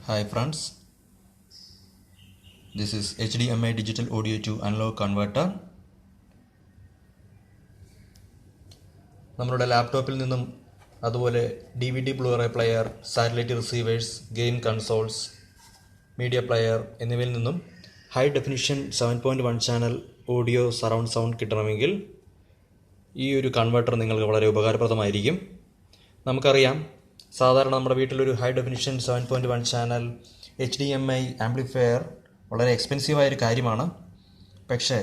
Hi friends, this is HDMI digital audio to analog converter. നമ്മളുടെ ലാപ്ടോപ്പിൽ നിന്നും അതുപോലെ DVD blue ray player, satellite receivers, game consoles, media player എന്നിവയിൽ നിന്നും high definition 7.1 channel audio surround sound കിട്ടണമെങ്കിൽ ഈ ഒരു കൺവെർട്ടർ നിങ്ങൾക്ക് വളരെ ഉപകാരപ്രദമായിരിക്കും. നമുക്കറിയാം, സാധാരണ നമ്മുടെ വീട്ടിലൊരു high definition 7.1 channel HDMI amplifier വളരെ എക്സ്പെൻസീവായൊരു കാര്യമാണ്. പക്ഷേ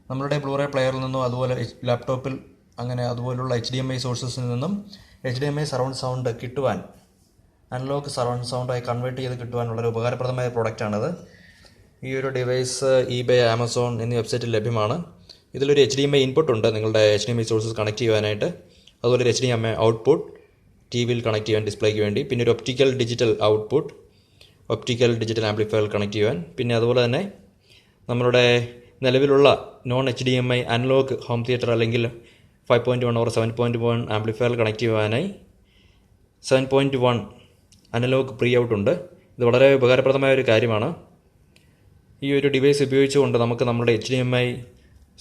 നമ്മളുടെ ബ്ലൂറേ പ്ലെയറിൽ നിന്നോ അതുപോലെ ലാപ്ടോപ്പിൽ അതുപോലുള്ള HDMI സോഴ്സസിൽ നിന്നും HDMI സറൗണ്ട് സൗണ്ട് കിട്ടുവാൻ, അനലോഗ് സറൗണ്ട് സൗണ്ടായി കൺവേർട്ട് ചെയ്ത് കിട്ടുവാൻ വളരെ ഉപകാരപ്രദമായ പ്രോഡക്റ്റാണിത്. ഈ ഒരു ഡിവൈസ് eBay, ആമസോൺ എന്നീ വെബ്സൈറ്റിൽ ലഭ്യമാണ്. ഇതിലൊരു HDMI ഇൻപുട്ട് ഉണ്ട് നിങ്ങളുടെ HDMI സോഴ്സസ് കണക്ട് ചെയ്യുവാനായിട്ട്. അതുപോലെ ഒരു HDMI ഔട്ട്പുട്ട് ടി വിയിൽ കണക്ട് ചെയ്യാൻ, ഡിസ്പ്ലേക്ക് വേണ്ടി. പിന്നെ ഒരു optical digital output, optical digital amplifier connect ചെയ്യുവാൻ. പിന്നെ അതുപോലെ തന്നെ നമ്മളുടെ നിലവിലുള്ള non HDMI analogue home theatre അല്ലെങ്കിൽ 5.1 ഓർ 7.1 ആംപ്ലിഫയർ കണക്ട് ചെയ്യുവാനായി 7.1 അനലോഗ് പ്രീ ഔട്ട് ഉണ്ട്. ഇത് വളരെ ഉപകാരപ്രദമായ ഒരു കാര്യമാണ്. ഈ ഒരു ഡിവൈസ് ഉപയോഗിച്ചുകൊണ്ട് നമുക്ക് നമ്മുടെ HDMI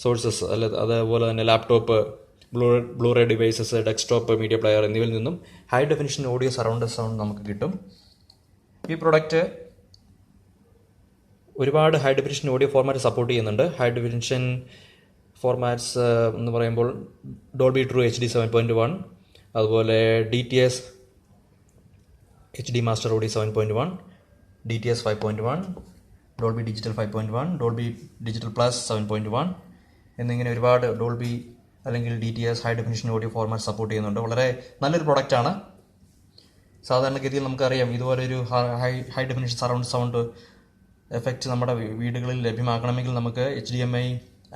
സോഴ്സസ് അതുപോലെ തന്നെ laptop, blue ray devices, desktop, media player എന്നിവയിൽ നിന്നും high definition audio surround sound നമുക്ക് കിട്ടും. ഈ പ്രൊഡക്റ്റ് ഒരുപാട് high definition audio format support ചെയ്യുന്നുണ്ട്. ഹൈ ഡെഫിനിഷൻ ഫോർമാറ്റ്സ് എന്ന് പറയുമ്പോൾ ഡോൾബി ട്രൂ HD 7.1, അതുപോലെ DTS HD master audio 7.1, DTS 5.1, Dolby digital 5.1, Dolby digital plus 7.1 എന്നിങ്ങനെ ഒരുപാട് ഡോൾബി അല്ലെങ്കിൽ DTS high definition audio format support ചെയ്യുന്നുണ്ട്. വളരെ നല്ലൊരു പ്രൊഡക്റ്റാണ്. സാധാരണഗതിയിൽ നമുക്കറിയാം, ഇതുപോലൊരു high definition surround sound effect നമ്മുടെ വീടുകളിൽ ലഭ്യമാക്കണമെങ്കിൽ നമുക്ക് HDMI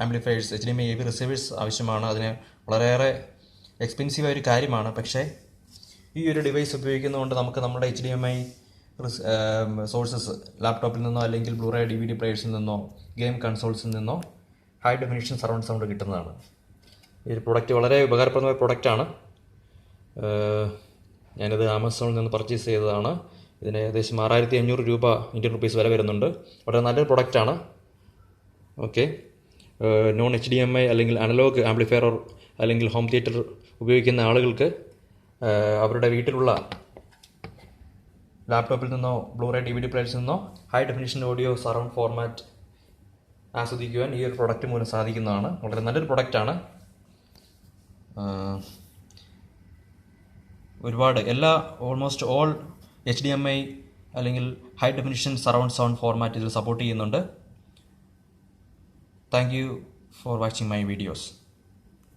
amplifiers, HDMI AV receivers ആവശ്യമാണ്. അതിന് വളരെയേറെ എക്സ്പെൻസീവായ ഒരു കാര്യമാണ്. പക്ഷേ ഈ ഒരു ഡിവൈസ് ഉപയോഗിക്കുന്നതുകൊണ്ട് നമുക്ക് നമ്മുടെ HDMI സോഴ്സസ് ലാപ്ടോപ്പിൽ നിന്നോ അല്ലെങ്കിൽ ബ്ലൂറേ DVD പ്ലെയേഴ്സിൽ നിന്നോ ഗെയിം കൺസോൾസിൽ നിന്നോ ഹൈ ഡെഫിനിഷൻ സറൗണ്ട് സൗണ്ട് കിട്ടുന്നതാണ്. ഈ ഒരു പ്രൊഡക്റ്റ് വളരെ ഉപകാരപ്രദമായ പ്രൊഡക്റ്റാണ്. ഞാനിത് ആമസോണിൽ നിന്ന് പർച്ചേസ് ചെയ്തതാണ്. ഇതിന് ഏകദേശം 6500 രൂപ ഇന്ത്യൻ റുപ്പീസ് വില വരുന്നുണ്ട്. വളരെ നല്ലൊരു പ്രൊഡക്റ്റാണ്. ഓക്കെ, നോൺ HDMI അല്ലെങ്കിൽ അനലോഗ് ആംപ്ലിഫയർ അല്ലെങ്കിൽ ഹോം തിയേറ്റർ ഉപയോഗിക്കുന്ന ആളുകൾക്ക് അവരുടെ വീട്ടിലുള്ള ലാപ്ടോപ്പിൽ നിന്നോ ബ്ലൂറേ DVD പ്ലെയേഴ്സിൽ നിന്നോ high definition audio surround format ആസ്വദിക്കുവാൻ ഈ ഒരു പ്രൊഡക്റ്റ് മൂലം സാധിക്കുന്നതാണ്. വളരെ നല്ലൊരു പ്രൊഡക്റ്റാണ്. ഒരുപാട് ഓൾമോസ്റ്റ് ഓൾ HDMI അല്ലെങ്കിൽ high definition surround sound format ഇതിൽ സപ്പോർട്ട് ചെയ്യുന്നുണ്ട്. Thank you for watching my videos.